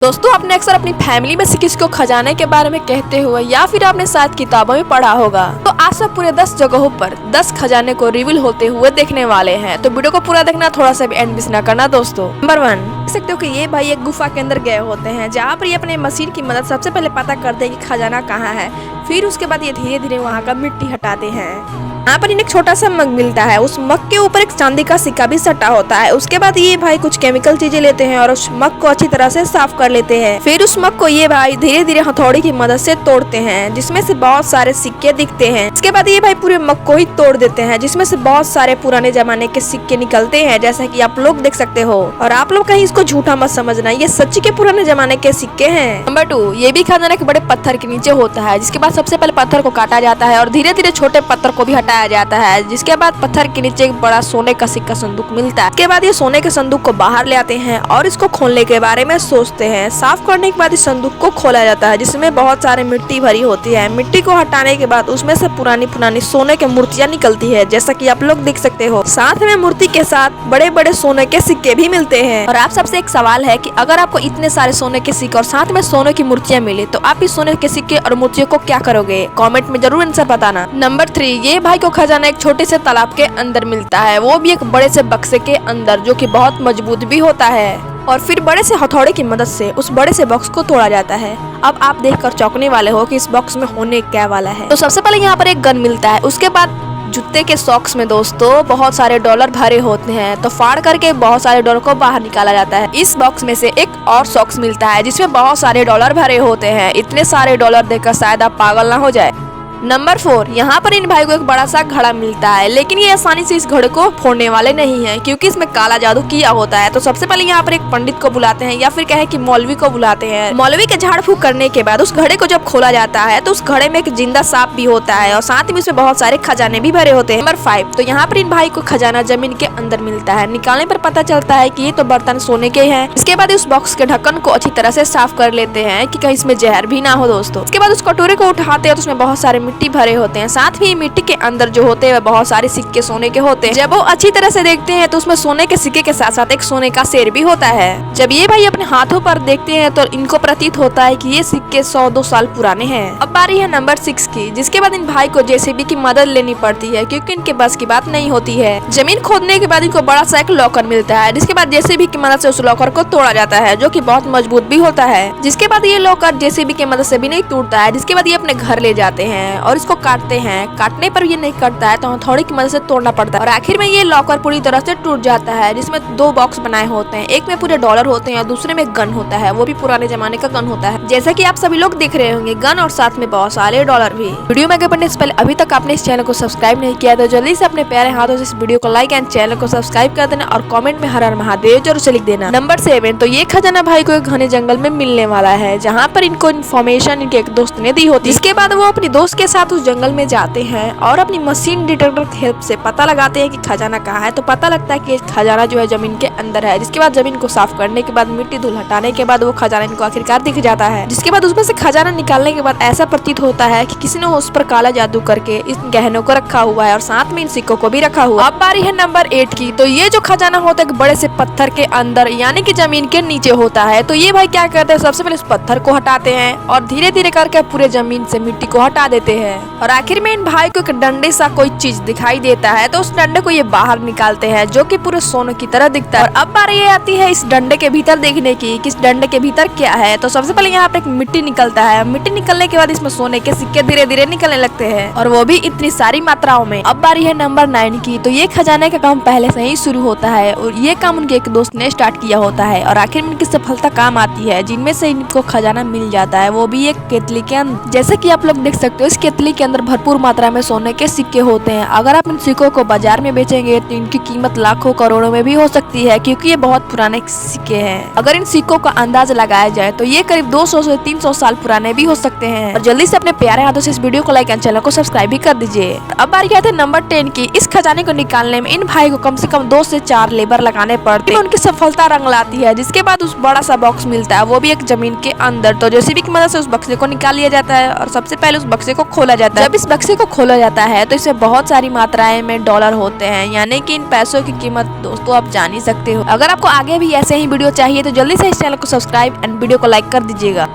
दोस्तों, आपने अक्सर अपनी फैमिली में से किसी को खजाने के बारे में कहते हुए या फिर आपने शायद किताबों में पढ़ा होगा। तो आज सब पूरे 10 जगहों पर 10 खजाने को रिवील होते हुए देखने वाले हैं। तो वीडियो को पूरा देखना, थोड़ा सा भी एंड मिस ना करना दोस्तों। नंबर 1, देख सकते हो कि ये भाई एक गुफा के अंदर गए होते हैं, जहाँ पर ये अपने मशीन की मदद सबसे पहले पता करते हैं कि खजाना कहाँ है। फिर उसके बाद ये धीरे धीरे वहाँ का मिट्टी हटाते हैं। यहाँ पर इन्हें एक छोटा सा मग मिलता है, उस मग के ऊपर एक चांदी का सिक्का भी सटा होता है। उसके बाद ये भाई कुछ केमिकल चीजें लेते हैं और उस मग को अच्छी तरह से साफ कर लेते हैं। फिर उस मग को ये भाई धीरे धीरे हथौड़ी की मदद से तोड़ते हैं, जिसमें से बहुत सारे सिक्के दिखते हैं। इसके बाद ये भाई पूरे मग को ही तोड़ देते हैं, जिसमें से बहुत सारे पुराने जमाने के सिक्के निकलते हैं, जैसा कि आप लोग देख सकते हो। और आप लोग कहीं इसको झूठा मत समझना, ये सच्ची के पुराने जमाने के सिक्के हैं। नंबर 2, ये भी खजाना के बड़े पत्थर के नीचे होता है, जिसके बाद सबसे पहले पत्थर को काटा जाता है और धीरे धीरे छोटे पत्थर को भी हटाया जाता है। जिसके बाद पत्थर के नीचे एक बड़ा सोने का सिक्का संदूक मिलता है। इसके बाद ये सोने के संदूक को बाहर ले आते हैं और इसको खोलने के बारे में सोचते हैं। साफ करने के बाद इस संदूक को खोला जाता है, जिसमें बहुत सारे मिट्टी भरी होती है। मिट्टी को हटाने के बाद उसमें से पुरानी पुरानी सोने की मूर्तियाँ निकलती है, जैसा कि आप लोग देख सकते हो। साथ में मूर्ति के साथ बड़े बड़े सोने के सिक्के भी मिलते हैं। और आप सबसे एक सवाल है कि अगर आपको इतने सारे सोने के सिक्के और साथ में सोने की मूर्तियाँ मिले तो आप इस सोने के सिक्के और मूर्तियों को क्या करोगे? कमेंट में जरूर आंसर बताना। नंबर 3, ये भाई को खजाना एक छोटे से तालाब के अंदर मिलता है, वो भी एक बड़े से बक्से के अंदर, जो कि बहुत मजबूत भी होता है। और फिर बड़े से हथौड़े की मदद से उस बड़े से बॉक्स को तोड़ा जाता है। अब आप देखकर चौंकने वाले हो कि इस बॉक्स में होने क्या वाला है। तो सबसे पहले यहाँ पर एक गन मिलता है। उसके बाद जूते के सॉक्स में दोस्तों बहुत सारे डॉलर भरे होते हैं, तो फाड़ करके बहुत सारे डॉलर को बाहर निकाला जाता है। इस बॉक्स में से एक और सॉक्स मिलता है, जिसमें बहुत सारे डॉलर भरे होते हैं। इतने सारे डॉलर देखकर शायद आप पागल ना हो जाए। नंबर 4, यहाँ पर इन भाई को एक बड़ा सा घड़ा मिलता है, लेकिन ये आसानी से इस घड़े को फोड़ने वाले नहीं हैं, क्योंकि इसमें काला जादू किया होता है। तो सबसे पहले यहाँ पर एक पंडित को बुलाते हैं, या फिर कहे कि मौलवी को बुलाते हैं। मौलवी के झाड़ फूक करने के बाद उस घड़े को जब खोला जाता है तो उस घड़े में एक जिंदा सांप भी होता है, और साथ में इसमें बहुत सारे खजाने भी भरे होते हैं। नंबर 5, तो यहाँ पर इन भाई को खजाना जमीन के अंदर मिलता है। निकालने पर पता चलता है कि ये तो बर्तन सोने के हैं। इसके बाद उस बॉक्स के ढक्कन को अच्छी तरह से साफ कर लेते हैं कि कहीं इसमें जहर भी ना हो दोस्तों। इसके बाद उस कटोरे को उठाते हैं तो उसमें बहुत सारे मिट्टी भरे होते हैं। साथ ही मिट्टी के अंदर जो होते हैं बहुत सारे सिक्के सोने के होते हैं। जब वो अच्छी तरह से देखते हैं तो उसमें सोने के सिक्के के साथ साथ एक सोने का शेर भी होता है। जब ये भाई अपने हाथों पर देखते हैं तो इनको प्रतीत होता है कि ये सिक्के 100-2 साल पुराने हैं। अब बारी है नंबर 6 की, जिसके बाद इन भाई को जेसीबी की मदद लेनी पड़ती है, क्योंकि इनके बस की बात नहीं होती है। जमीन खोदने के बाद इनको बड़ा सा एक लॉकर मिलता है, जिसके बाद जेसीबी की मदद से उस लॉकर को तोड़ा जाता है, जो कि बहुत मजबूत भी होता है। जिसके बाद ये लॉकर जेसीबी की मदद से भी नहीं टूटता है। जिसके बाद ये अपने घर ले जाते हैं और इसको काटते हैं। काटने पर ये नहीं कटता है तो हथौड़ी की मदद से तोड़ना पड़ता है, और आखिर में ये लॉकर पूरी तरह से टूट जाता है, जिसमें 2 बॉक्स बनाए होते हैं। एक में पूरे डॉलर होते हैं और दूसरे में गन होता है, वो भी पुराने जमाने का गन होता है, जैसा कि आप सभी लोग देख रहे होंगे, गन और साथ में बहुत सारे डॉलर भी। वीडियो में आगे बढ़ने से पहले अभी तक आपने इस चैनल को सब्सक्राइब नहीं किया तो जल्दी से अपने प्यारे हाथों से इस वीडियो को लाइक एंड चैनल को सब्सक्राइब कर देना, और कमेंट में हर हर महादेव जरूर से लिख देना। नंबर 7, तो ये खजाना भाई को एक घने जंगल में मिलने वाला है, जहाँ पर इनको इन्फॉर्मेशन इनके एक दोस्त ने दी होती है। इसके बाद वो अपने दोस्त के साथ उस जंगल में जाते हैं और अपनी मशीन डिटेक्टर की हेल्प से पता लगाते हैं कि खजाना कहाँ है। तो पता लगता है कि खजाना जो है जमीन के अंदर है। जिसके बाद जमीन को साफ करने के बाद मिट्टी धूल हटाने के बाद वो खजाना इनको आखिरकार दिख जाता है। जिसके बाद उसमें से खजाना निकालने के बाद ऐसा प्रतीत होता है कि किसी ने उस पर काला जादू करके इस गहनों को रखा हुआ है, और साथ में इन सिक्कों को भी रखा हुआ। अब बारी है नंबर 8 की, तो ये जो खजाना होता है एक बड़े से पत्थर के अंदर, यानी कि जमीन के नीचे होता है। तो ये भाई क्या करते हैं, सबसे पहले उस पत्थर को हटाते हैं और धीरे धीरे करके पूरे जमीन से मिट्टी को हटा देते हैं। और आखिर में इन भाई को एक डंडे सा कोई चीज दिखाई देता है, तो उस डंडे को ये बाहर निकालते हैं, जो कि पूरे सोने की तरह दिखता है। और अब बारी ये आती है इस डंडे के भीतर देखने की कि इस डंडे के भीतर क्या है। तो सबसे पहले यहाँ पे एक मिट्टी निकलता है। मिट्टी निकलने के बाद इसमें सोने के सिक्के धीरे धीरे निकलने लगते हैं, और वो भी इतनी सारी मात्राओं में। अब बारी है नंबर 9 की, तो ये खजाने का काम पहले से ही शुरू होता है, और ये काम उनके एक दोस्त ने स्टार्ट किया होता है, और आखिर में इनकी सफलता काम आती है, जिनमें से इनको खजाना मिल जाता है, वो भी एक केतली के अंदर। जैसे कि आप लोग देख सकते हो, इस केतली के अंदर भरपूर मात्रा में सोने के सिक्के होते हैं। अगर आप इन सिक्कों को बाजार में बेचेंगे तो इनकी कीमत लाखों करोड़ों में भी हो सकती है, क्योंकि ये बहुत पुराने सिक्के हैं। अगर इन सिक्कों का अंदाज लगाया जाए तो ये करीब 200 से 300 साल पुराने भी हो सकते हैं। और जल्दी से अपने प्यारे हाथों से इस वीडियो को लाइक एंड चैनल को सब्सक्राइब भी कर दीजिए। अब बारी आती है नंबर 10 की। इस खजाने को निकालने में इन भाई को कम से कम 2 से 4 लेबर लगाने पड़ते हैं। उनकी सफलता रंग लाती है। जिसके बाद उस बड़ा सा बॉक्स मिलता है, वो भी एक जमीन के अंदर। तो जेसीबी की मदद से उस बक्से को निकाल लिया जाता है, और सबसे पहले उस बक्से को खोला जाता है। जब इस बक्से को खोला जाता है तो इसमें बहुत सारी मात्राएं में डॉलर होते हैं, यानी कि इन पैसों की कीमत दोस्तों आप जान ही सकते हो। अगर आपको आगे भी ऐसे ही वीडियो चाहिए तो जल्दी से इस चैनल को सब्सक्राइब एंड वीडियो को लाइक कर दीजिएगा।